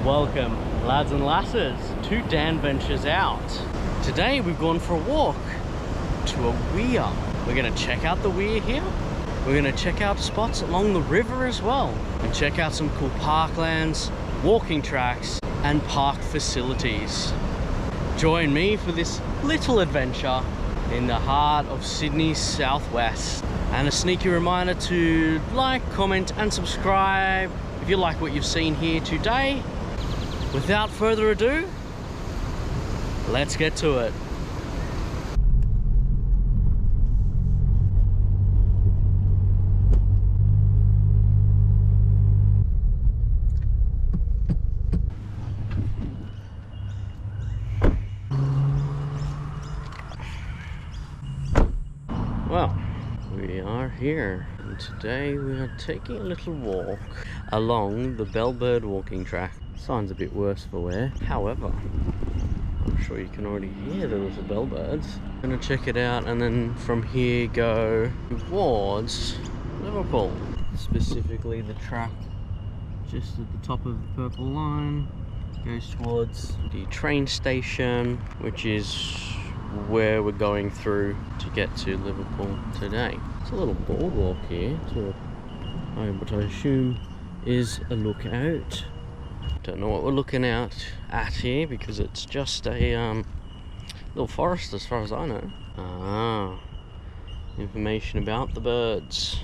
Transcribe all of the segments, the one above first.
Welcome, lads and lasses, to Dan Ventures Out. Today we've gone for a walk to a weir. We're going to check out the weir here. We're going to check out spots along the river as well, and check out some cool parklands, walking tracks, and park facilities. Join me for this little adventure in the heart of Sydney's southwest. And a sneaky reminder to like, comment, and subscribe if you like what you've seen here today. Without further ado, let's get to it. Well, we are here, and today we are taking a little walk along the bellbird walking track. Sign's a bit worse for wear, however, I'm sure you can already hear the little bellbirds. I'm gonna check it out and then from here go towards Liverpool. Specifically the track just at the top of the purple line goes towards the train station, which is where we're going through to get to Liverpool today. It's a little boardwalk here to what I assume is a lookout. Don't know what we're looking at here because it's just a little forest as far as I know. Information about the birds.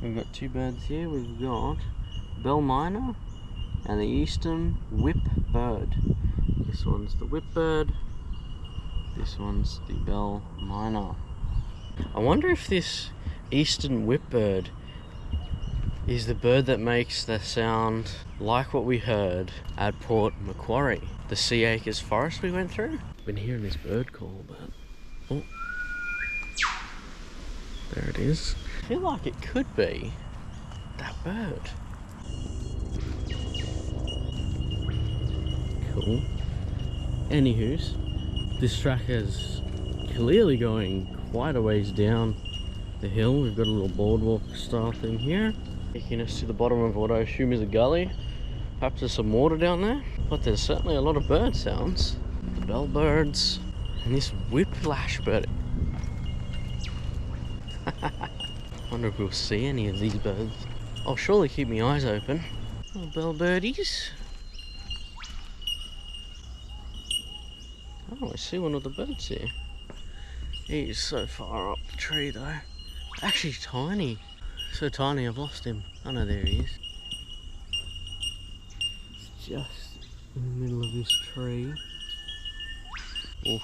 We've got two birds here. We've got bell miner and the eastern whip bird. This one's the whip bird. This one's the bell miner. I wonder if this eastern whip bird is the bird that makes the sound like what we heard at Port Macquarie, the Sea Acres forest we went through. Been hearing this bird call, but oh, there it is. I feel like it could be that bird. Cool. Anywho's, this track is clearly going quite a ways down the hill. We've got a little boardwalk style thing here, taking us to the bottom of what I assume is a gully. Perhaps there's some water down there, but there's certainly a lot of bird sounds. The bellbirds and this whiplash bird. Wonder if we'll see any of these birds. I'll surely keep my eyes open. Little bellbirdies. Oh, I see one of the birds here. He's so far up the tree though. Actually tiny. So tiny I've lost him. Oh no, there he is. It's just in the middle of this tree. Oof.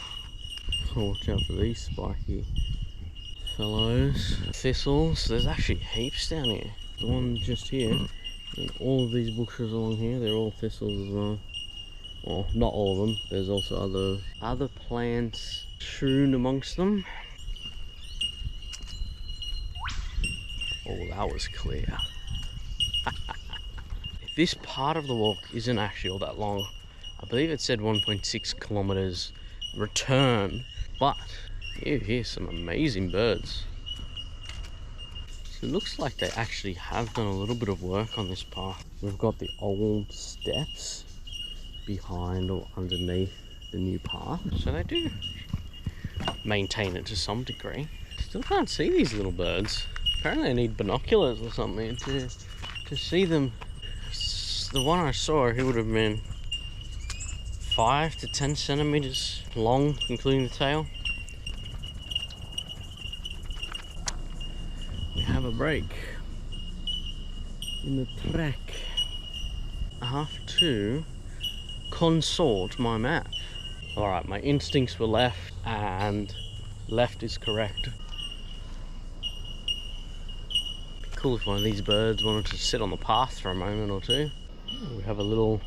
Watch out for these spiky fellows. Thistles. There's actually heaps down here. The one just here. And all of these bushes along here, they're all thistles as well. Well, not all of them. There's also other plants strewn amongst them. Oh, that was clear. This part of the walk isn't actually all that long. I believe it said 1.6 kilometers return, but here's some amazing birds. So it looks like they actually have done a little bit of work on this path. We've got the old steps behind or underneath the new path, so they do maintain it to some degree. Still can't see these little birds. Apparently I need binoculars or something to see them. The one I saw, he would have been 5 to 10 centimeters long, including the tail. We have a break in the track. I have to consort my map. Alright, my instincts were left, and left is correct. Be cool if one of these birds wanted to sit on the path for a moment or two. We have a little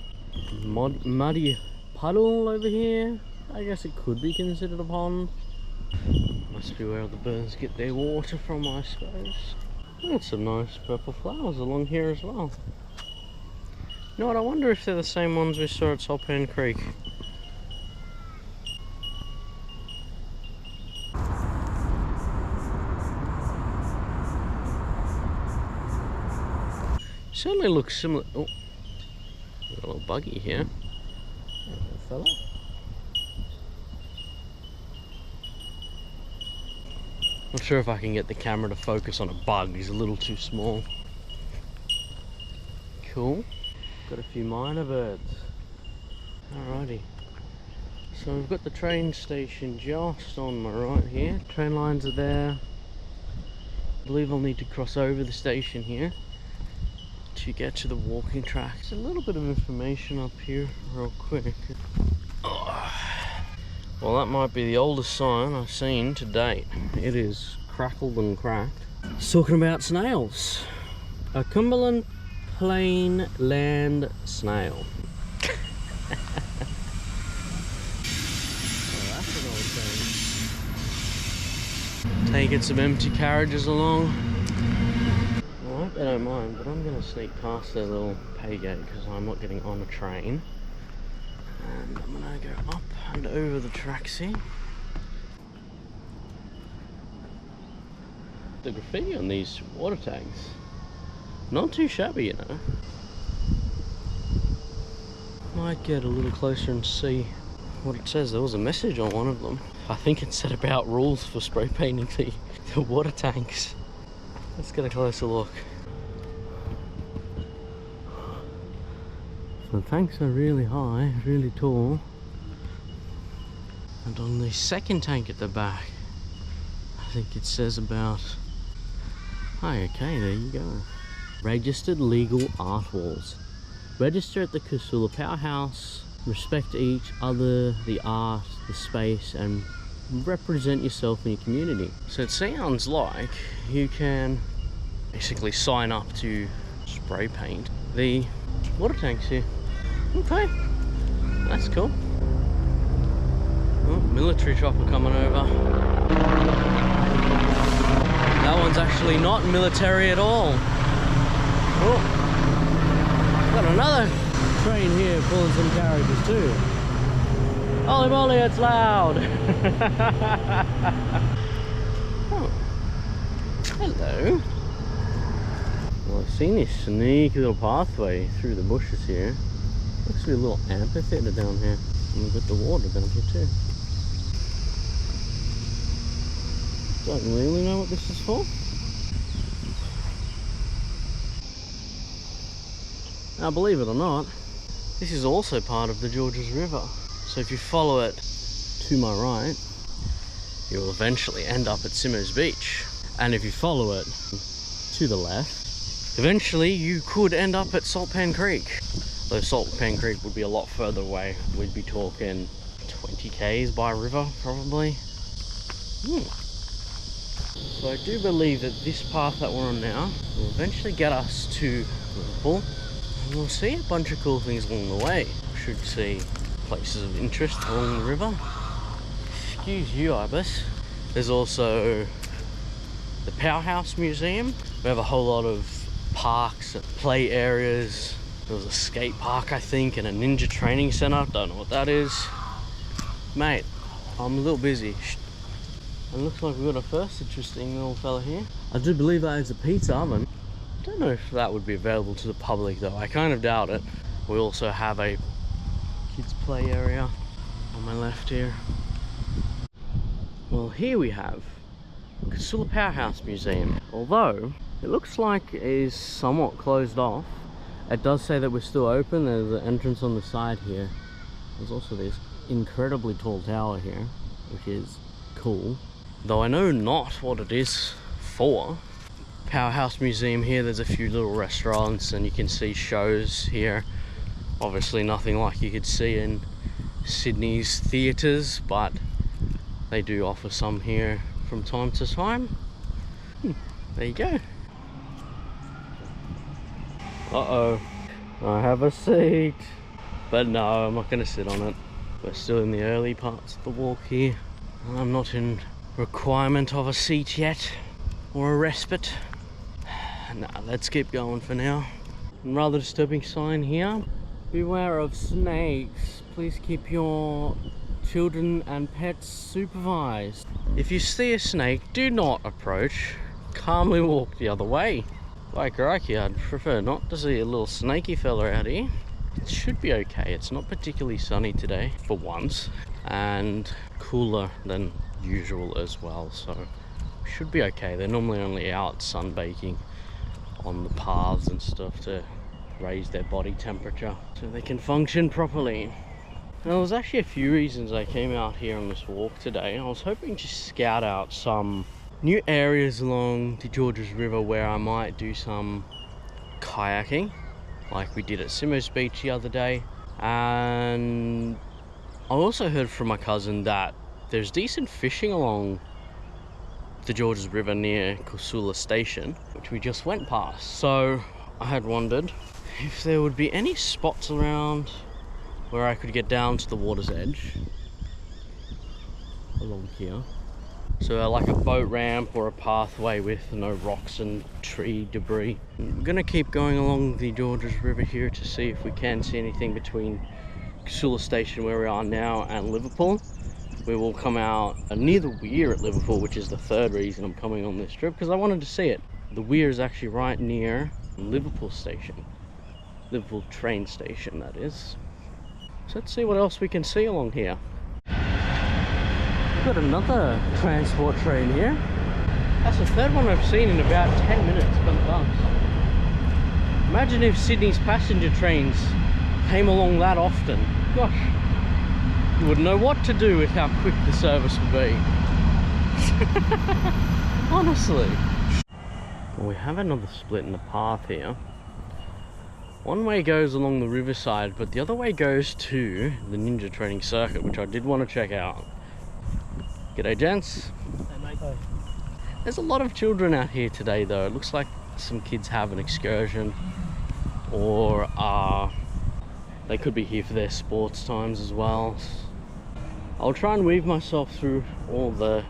muddy puddle over here. I guess it could be considered a pond. Must be where the birds get their water from, I suppose. And some nice purple flowers along here as well. You know what, I wonder if they're the same ones we saw at Saltpan Creek. Certainly looks similar. Oh, Got a little buggy here. There's a fella. Not sure if I can get the camera to focus on a bug. He's a little too small. Cool. Got a few minor birds. Alrighty. So we've got the train station just on my right here. Train lines are there. I believe I'll need to cross over the station here to get to the walking track. There's a little bit of information up here real quick. Oh. Well, that might be the oldest sign I've seen to date. It is crackled and cracked. It's talking about snails. A Cumberland plain land snail. Taking some empty carriages along. I hope they don't mind, but I'm going to sneak past their little pay gate because I'm not getting on a train. And I'm going to go up and over the tracks here. The graffiti on these water tanks, not too shabby, you know. Might get a little closer and see what it says. There was a message on one of them. I think it said about rules for spray painting the water tanks. Let's get a closer look. So the tanks are really high, really tall. And on the second tank at the back, I think it says about... Oh, okay, there you go. Registered legal art walls. Register at the Casula Powerhouse. Respect each other, the art, the space, and represent yourself in your community. So it sounds like you can basically sign up to spray paint the water tanks here. Okay, that's cool. Oh, military chopper coming over. That one's actually not military at all. Oh, got another train here pulling some carriages too. Holy moly, it's loud! Oh, hello. Well, I've seen this sneaky little pathway through the bushes here. Looks to be a little amphitheatre down here. And we've got the water down here too. Don't really know what this is for. Now, believe it or not, this is also part of the Georges River. So if you follow it to my right, you will eventually end up at Simmos Beach. And if you follow it to the left, eventually you could end up at Saltpan Creek. Though Saltpan Creek would be a lot further away. We'd be talking 20 k's by river, probably. So I do believe that this path that we're on now will eventually get us to Liverpool. And we'll see a bunch of cool things along the way. We should see places of interest along the river. Excuse you, Ibis. There's also the Powerhouse Museum. We have a whole lot of parks and play areas. There was a skate park, I think, and a ninja training center. Don't know what that is. Mate, I'm a little busy. It looks like we've got a first interesting little fella here. I do believe that is a pizza oven. Don't know if that would be available to the public though. I kind of doubt it. We also have a kids play area on my left here. Well, here we have Casula Powerhouse Museum. Although it looks like it is somewhat closed off. It does say that we're still open. There's an entrance on the side here. There's also this incredibly tall tower here, which is cool. Though I know not what it is for. Powerhouse Museum here, there's a few little restaurants and you can see shows here. Obviously nothing like you could see in Sydney's theatres, but they do offer some here from time to time. There you go. Uh-oh, I have a seat. But no, I'm not going to sit on it. We're still in the early parts of the walk here. I'm not in requirement of a seat yet, or a respite. Nah, let's keep going for now. Rather disturbing sign here. Beware of snakes. Please keep your children and pets supervised. If you see a snake, do not approach. Calmly walk the other way. By crikey, I'd prefer not to see a little snaky fella out here. it should be okay. It's not particularly sunny today for once, and cooler than usual as well, so should be okay. They're normally only out sunbaking on the paths and stuff to raise their body temperature so they can function properly. Now, there was actually a few reasons I came out here on this walk today. I was hoping to scout out some new areas along the Georges River where I might do some kayaking like we did at Simmos Beach the other day, and I also heard from my cousin that there's decent fishing along the Georges River near Casula station, which we just went past. So I had wondered if there would be any spots around where I could get down to the water's edge along here. So like a boat ramp or a pathway with no rocks and tree debris. I'm gonna keep going along the Georges River here to see if we can see anything between Casula station where we are now and Liverpool. We will come out near the Weir at Liverpool, which is the third reason I'm coming on this trip, because I wanted to see it. The Weir is actually right near Liverpool station. Liverpool train station, that is. So let's see what else we can see along here. We've got another transport train here. That's the third one I've seen in about 10 minutes. Imagine if Sydney's passenger trains came along that often. Gosh, you wouldn't know what to do with how quick the service would be. Honestly. Well, we have another split in the path here. One way goes along the riverside, but the other way goes to the ninja training circuit, which I did want to check out. G'day, gents. Hey, mate. Hi. There's a lot of children out here today, though. It looks like some kids have an excursion, or they could be here for their sports times as well. I'll try and weave myself through all the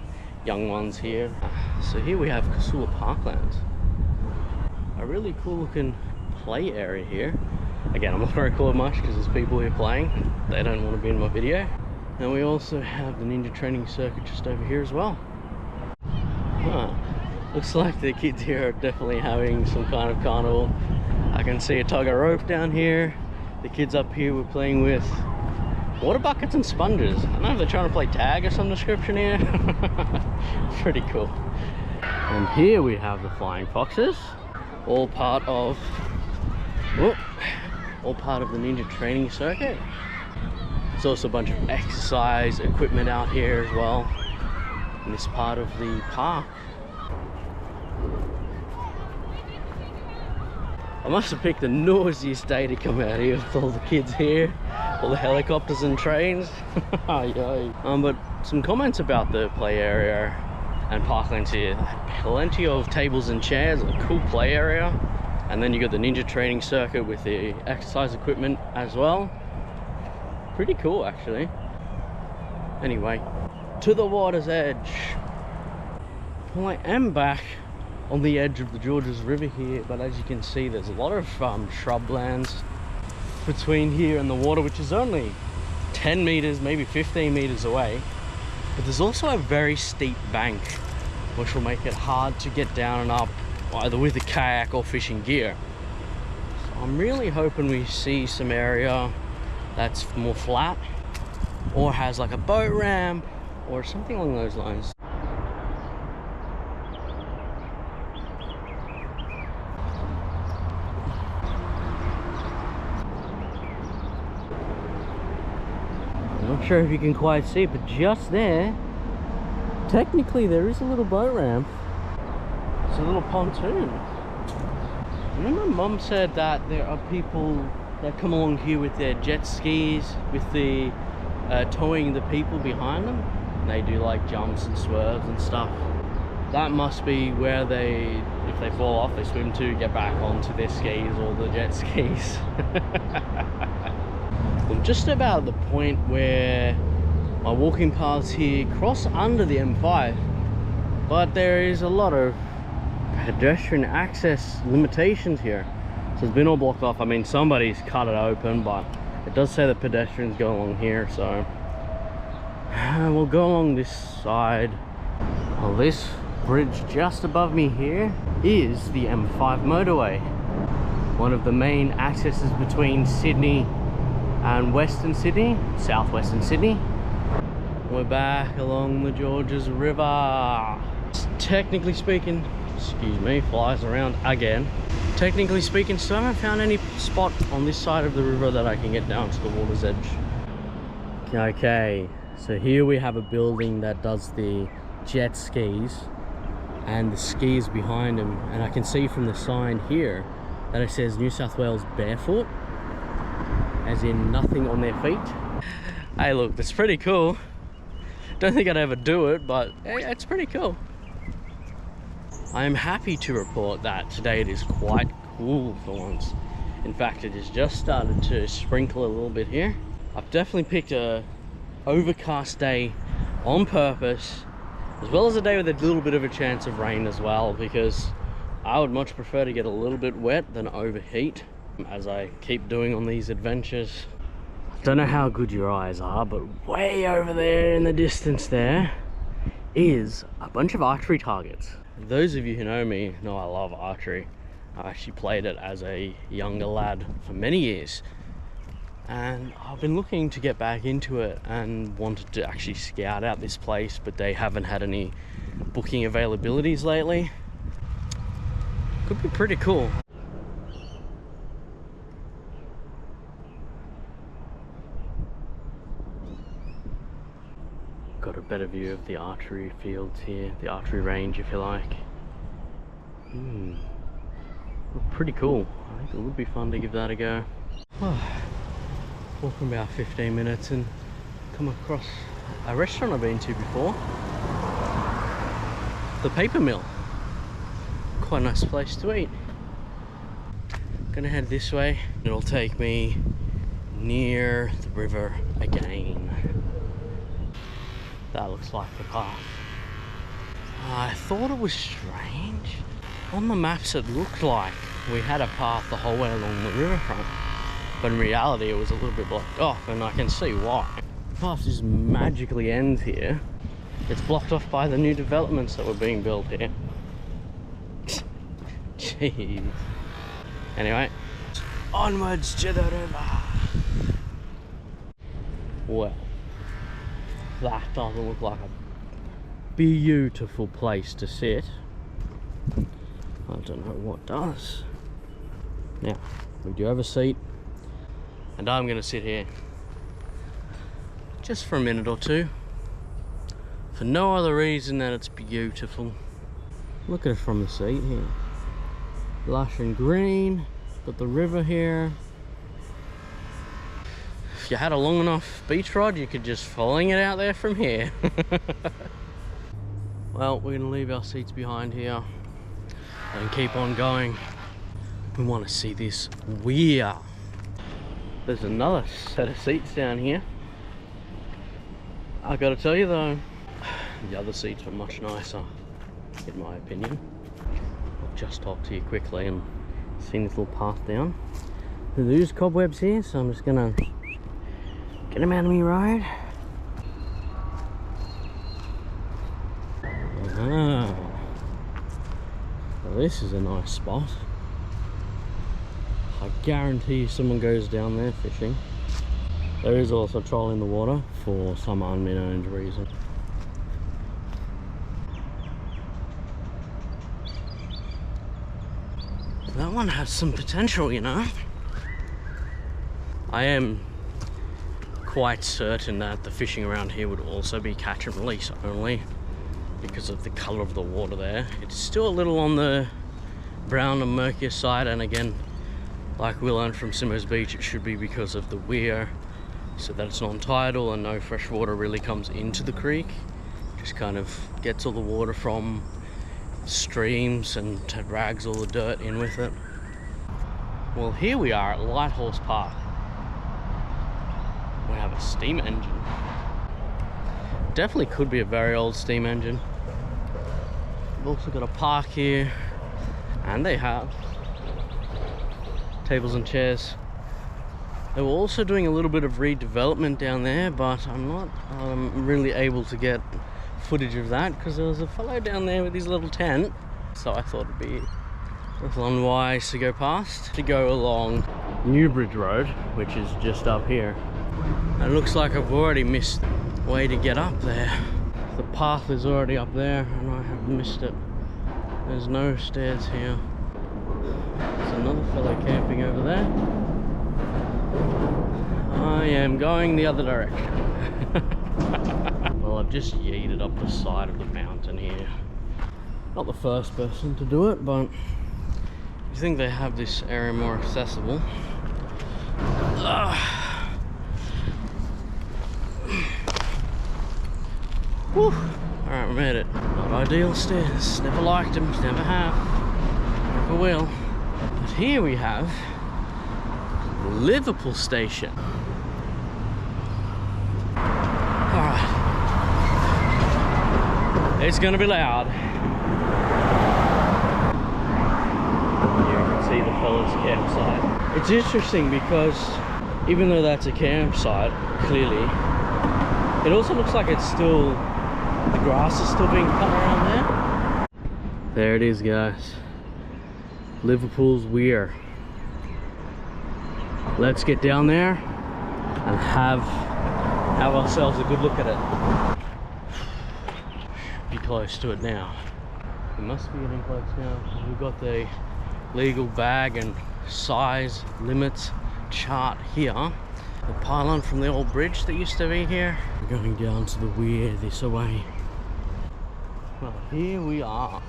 young ones here. So here we have Casula Parklands. A really cool looking play area here. Again, I'm not going to record much because there's people here playing. They don't want to be in my video. And we also have the ninja training circuit just over here as well. Looks like the kids here are definitely having some kind of carnival. I can see a tug of rope down here. The kids up here were playing with water buckets and sponges. I don't know if they're trying to play tag or some description here. Pretty cool. And here we have the flying foxes, all part of the ninja training circuit. There's also a bunch of exercise equipment out here as well in this part of the park. I must have picked the noisiest day to come out here with all the kids here, all the helicopters and trains. But some comments about the play area and parklands here. Plenty of tables and chairs, a cool play area, and then you got the ninja training circuit with the exercise equipment as well. Pretty cool, actually. Anyway, to the water's edge. Well, I am back on the edge of the Georges River here, but as you can see, there's a lot of shrublands between here and the water, which is only 10 meters, maybe 15 meters away. But there's also a very steep bank, which will make it hard to get down and up, either with a kayak or fishing gear. So I'm really hoping we see some area that's more flat, or has like a boat ramp, or something along those lines. I'm not sure if you can quite see, but just there, technically there is a little boat ramp. It's a little pontoon. Remember Mum said that there are people that come along here with their jet skis, with the towing the people behind them. And they do like jumps and swerves and stuff. That must be where they, if they fall off, they swim to get back onto their skis or the jet skis. I'm just about at the point where my walking paths here cross under the M5, but there is a lot of pedestrian access limitations here. So it's been all blocked off. I mean, somebody's cut it open, but it does say that pedestrians go along here, so we'll go along this side. Well, this bridge just above me here is the M5 motorway, one of the main accesses between Sydney and Western Sydney, southwestern Sydney. We're back along the Georges River. Technically speaking, excuse me, flies around again. Technically speaking, still haven't found any spot on this side of the river that I can get down to the water's edge. Okay, so here we have a building that does the jet skis and the skis behind them, and I can see from the sign here that it says New South Wales barefoot, as in nothing on their feet. Hey look, that's pretty cool. Don't think I'd ever do it, but hey, it's pretty cool. I am happy to report that today it is quite cool for once. In fact, it has just started to sprinkle a little bit here. I've definitely picked a overcast day on purpose, as well as a day with a little bit of a chance of rain as well, because I would much prefer to get a little bit wet than overheat, as I keep doing on these adventures. I don't know how good your eyes are, but way over there in the distance there is a bunch of archery targets. Those of you who know me know I love archery. I actually played it as a younger lad for many years, and I've been looking to get back into it and wanted to actually scout out this place, but they haven't had any booking availabilities lately. Could be pretty cool. Got a better view of the archery fields here, the archery range if you like. Pretty cool. I think it would be fun to give that a go. Walking about 15 minutes and come across a restaurant I've been to before. The Paper Mill. Quite a nice place to eat. Gonna head this way. It'll take me near the river again. That looks like the path. I thought it was strange. On the maps it looked like we had a path the whole way along the riverfront, but in reality it was a little bit blocked off, and I can see why. The path just magically ends here. It's blocked off by the new developments that were being built here. Jeez. Anyway, onwards to the river. Well, that doesn't look like a beautiful place to sit. I don't know what does. Now, we do have a seat, and I'm going to sit here just for a minute or two, for no other reason than it's beautiful. Look at it from the seat here. Lush and green, got the river here. If you had a long enough beach rod, you could just fling it out there from here. Well, we're gonna leave our seats behind here and keep on going. We want to see this weir. There's another set of seats down here. I gotta tell you though, the other seats were much nicer, in my opinion. I'll just talk to you quickly and see this little path down. There's cobwebs here, so I'm just gonna get them out of me road. Well, this is a nice spot. I guarantee you someone goes down there fishing. There is also a troll in the water for some unknown reason. That one has some potential, you know. I am quite certain that the fishing around here would also be catch and release only, because of the colour of the water there. It's still a little on the brown and murkier side, and again, like we learned from Simmos Beach, it should be because of the weir, so that it's non-tidal and no fresh water really comes into the creek. Just kind of gets all the water from streams and drags all the dirt in with it. Well, here we are at Lighthorse Park. We have a steam engine. Definitely could be a very old steam engine. We've also got a park here, and they have tables and chairs. They were also doing a little bit of redevelopment down there, but I'm not really able to get footage of that because there was a fellow down there with his little tent, so I thought it'd be a little unwise to go past. To go along Newbridge Road, which is just up here. It looks like I've already missed the way to get up there. The path is already up there and I have missed it. There's no stairs here. There's another fellow camping over there. I am going the other direction. Well, I've just yeeted up the side of the mountain here. Not the first person to do it, but you think they have this area more accessible. Whew. Alright, we made it. Not ideal stairs. Never liked them, never have. Never will. But here we have the Liverpool station. Alright. It's gonna be loud. You can see the fella's campsite. It's interesting because even though that's a campsite, clearly, it also looks like it's still, the grass is still being cut around there. There it is, guys. Liverpool's Weir. Let's get down there and have ourselves a good look at it. Be close to it now. We must be getting close now because we've got the legal bag and size limits chart here. The pylon from the old bridge that used to be here. We're going down to the Weir this way. Well, here we are.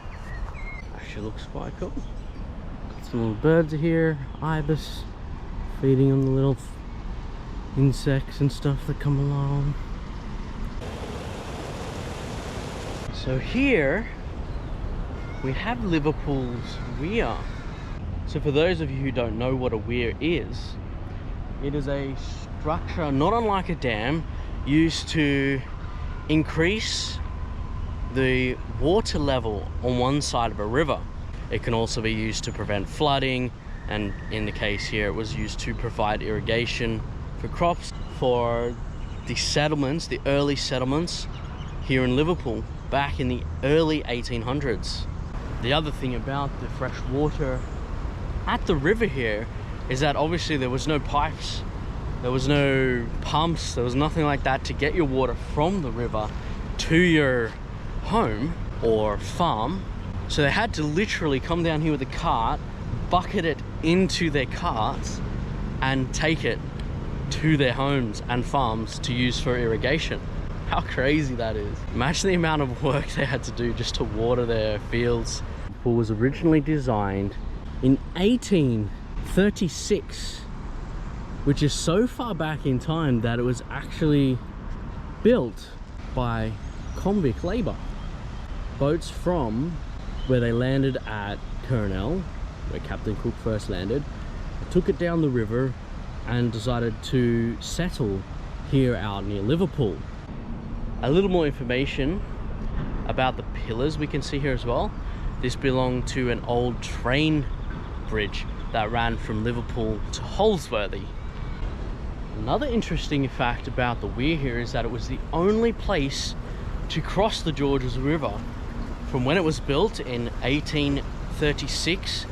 Actually looks quite cool. Got some little birds here, ibis feeding on the little insects and stuff that come along. So here we have Liverpool's Weir. So for those of you who don't know what a weir is, it is a structure not unlike a dam used to increase the water level on one side of a river. It can also be used to prevent flooding, and in the case here it was used to provide irrigation for crops for the settlements, the early settlements here in Liverpool back in the early 1800s. The other thing about the fresh water at the river here is that obviously there was no pipes, there was no pumps, there was nothing like that to get your water from the river to your home or farm. So they had to literally come down here with a cart, bucket it into their carts and take it to their homes and farms to use for irrigation. How crazy that is. Imagine the amount of work they had to do just to water their fields. It was originally designed in 1836, which is so far back in time that it was actually built by convict labor. Boats from where they landed at Kernell, where Captain Cook first landed, took it down the river and decided to settle here out near Liverpool. A little more information about the pillars we can see here as well. This belonged to an old train bridge that ran from Liverpool to Holsworthy. Another interesting fact about the weir here is that it was the only place to cross the Georges River from when it was built in 1836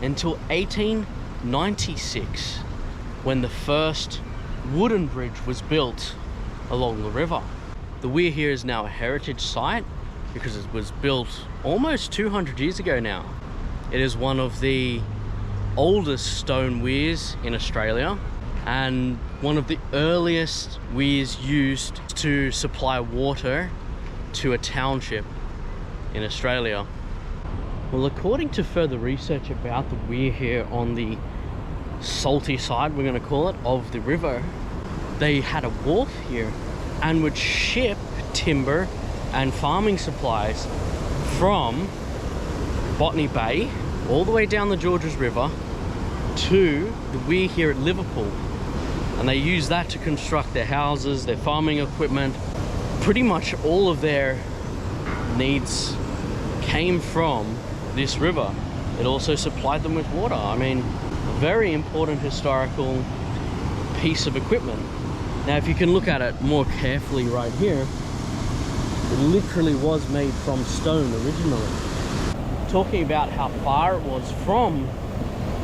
until 1896, when the first wooden bridge was built along the river. The weir here is now a heritage site because it was built almost 200 years ago now. It is one of the oldest stone weirs in Australia and one of the earliest weirs used to supply water to a township in Australia. Well, according to further research about the weir here on the salty side, we're going to call it, of the river, they had a wharf here and would ship timber and farming supplies from Botany Bay all the way down the Georges River to the weir here at Liverpool, and they used that to construct their houses, their farming equipment. Pretty much all of their needs came from this river. It also supplied them with water. I mean, a very important historical piece of equipment. Now, if you can look at it more carefully right here, it literally was made from stone originally. Talking about how far it was from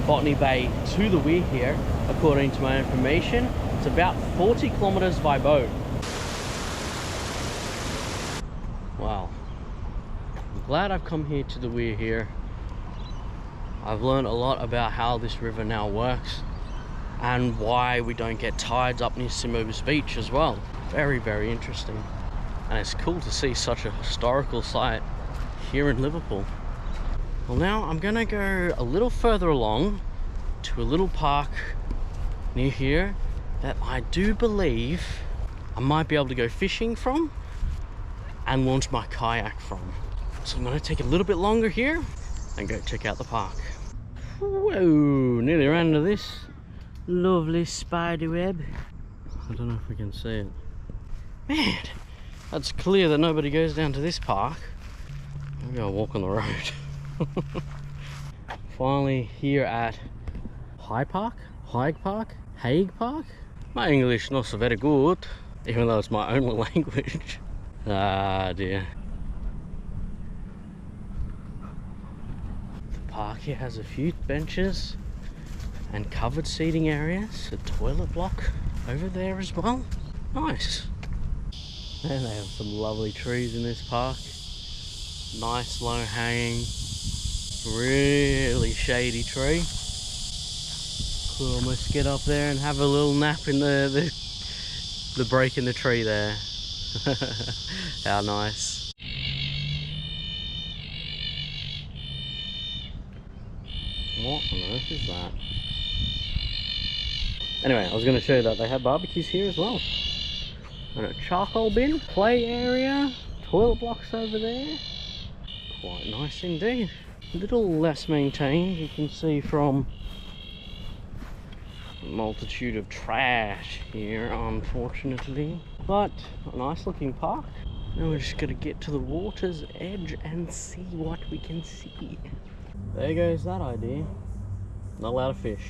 Botany Bay to the Weir here, according to my information, it's about 40 kilometers by boat. Wow. I'm glad I've come here to the Weir here. I've learned a lot about how this river now works and why we don't get tides up near Simmos Beach as well. Very, very interesting. And it's cool to see such a historical site here in Liverpool. Well, now I'm gonna go a little further along to a little park near here that I do believe I might be able to go fishing from and launch my kayak from. So I'm gonna take a little bit longer here and go check out the park. Whoa, nearly ran into this lovely spider web. I don't know if we can see it. Man, that's clear that nobody goes down to this park. Maybe I'll walk on the road. Finally here at Hague Park. My English not so very good, even though it's my own language. Ah dear. The park here has a few benches and covered seating areas, a toilet block over there as well. Nice. And they have some lovely trees in this park. Nice low hanging, really shady tree. Could almost get up there and have a little nap in the break in the tree there. How nice. What on earth is that? Anyway, I was going to show you that they have barbecues here as well. And a charcoal bin, play area, toilet blocks over there. Quite nice indeed. A little less maintained, you can see from a multitude of trash here, unfortunately. But a nice looking park. Now we're just gonna get to the water's edge and see what we can see. There goes that idea. Not allowed to fish.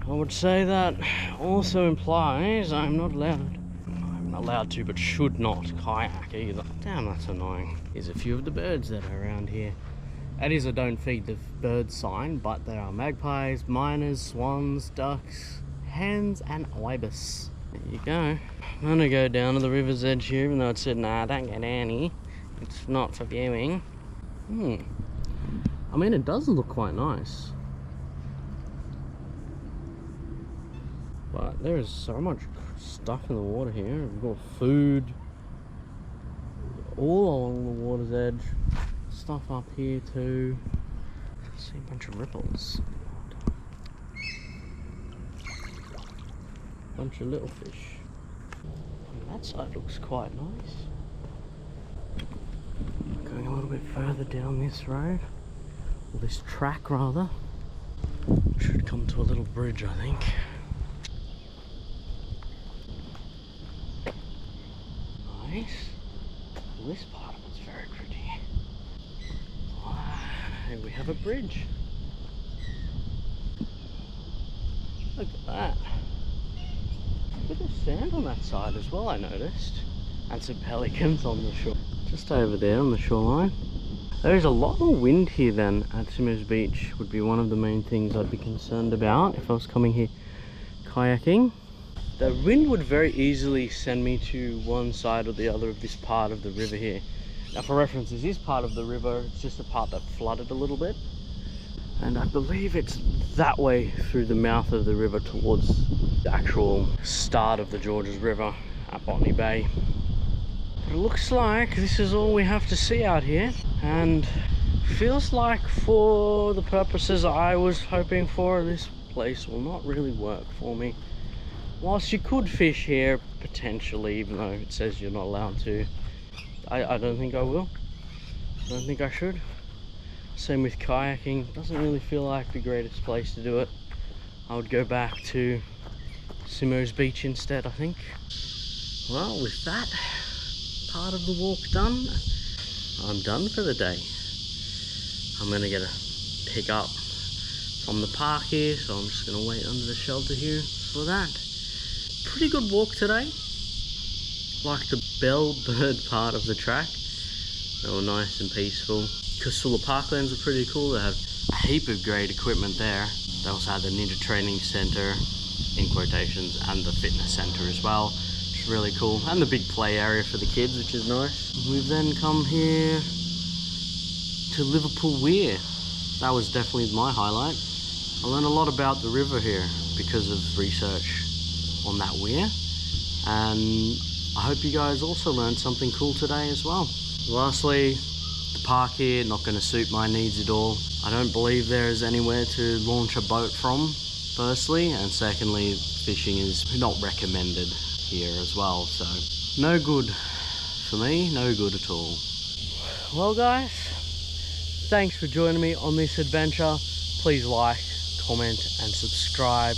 I would say that also implies I'm not allowed to, but should not kayak either. Damn, that's annoying. Here's a few of the birds that are around here. That is a don't feed the bird sign, but there are magpies, miners, swans, ducks, hens, and ibis. There you go. I'm gonna go down to the river's edge here, even though it said, nah, don't get any. It's not for viewing. I mean, it does look quite nice. But there is so much stuff in the water here. We've got food all along the water's edge. Stuff up here too. I see a bunch of ripples. Bunch of little fish. And that side looks quite nice. Going a little bit further down this road, or this track rather, should come to a little bridge, I think. Nice. Well, this part of it's very pretty. Here we have a bridge. Look at that. A bit of sand on that side as well, I noticed. And some pelicans on the shore. Just over there on the shoreline. There's a lot more wind here than at Simmos Beach. Would be one of the main things I'd be concerned about if I was coming here kayaking. The wind would very easily send me to one side or the other of this part of the river here. Now for reference, this is part of the river, it's just a part that flooded a little bit. And I believe it's that way through the mouth of the river towards the actual start of the Georges River at Botany Bay. But it looks like this is all we have to see out here. And feels like for the purposes I was hoping for, this place will not really work for me. Whilst you could fish here, potentially, even though it says you're not allowed to, I don't think I will. I don't think I should. Same with kayaking, doesn't really feel like the greatest place to do it. I would go back to Simmos Beach instead, I think. Well, with that part of the walk done, I'm done for the day. I'm gonna get a pick up from the park here, so I'm just gonna wait under the shelter here for that. Pretty good walk today. Like the bellbird part of the track. They were nice and peaceful. Casula parklands were pretty cool. They have a heap of great equipment there. They also had the Ninja Training Center, in quotations, and the fitness center as well, which is really cool. And the big play area for the kids, which is nice. We've then come here to Liverpool Weir. That was definitely my highlight. I learned a lot about the river here because of research on that weir, and I hope you guys also learned something cool today as well. Lastly, the park here, not going to suit my needs at all. I don't believe there is anywhere to launch a boat from, firstly, and secondly, fishing is not recommended here as well, so no good for me, no good at all. Well guys, thanks for joining me on this adventure. Please like, comment and subscribe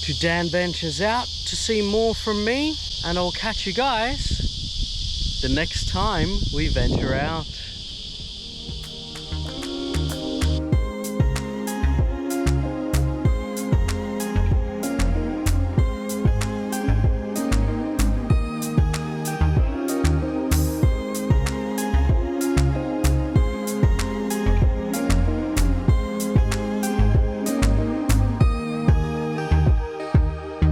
to Dan Ventures Out to see more from me, and I'll catch you guys the next time we venture out.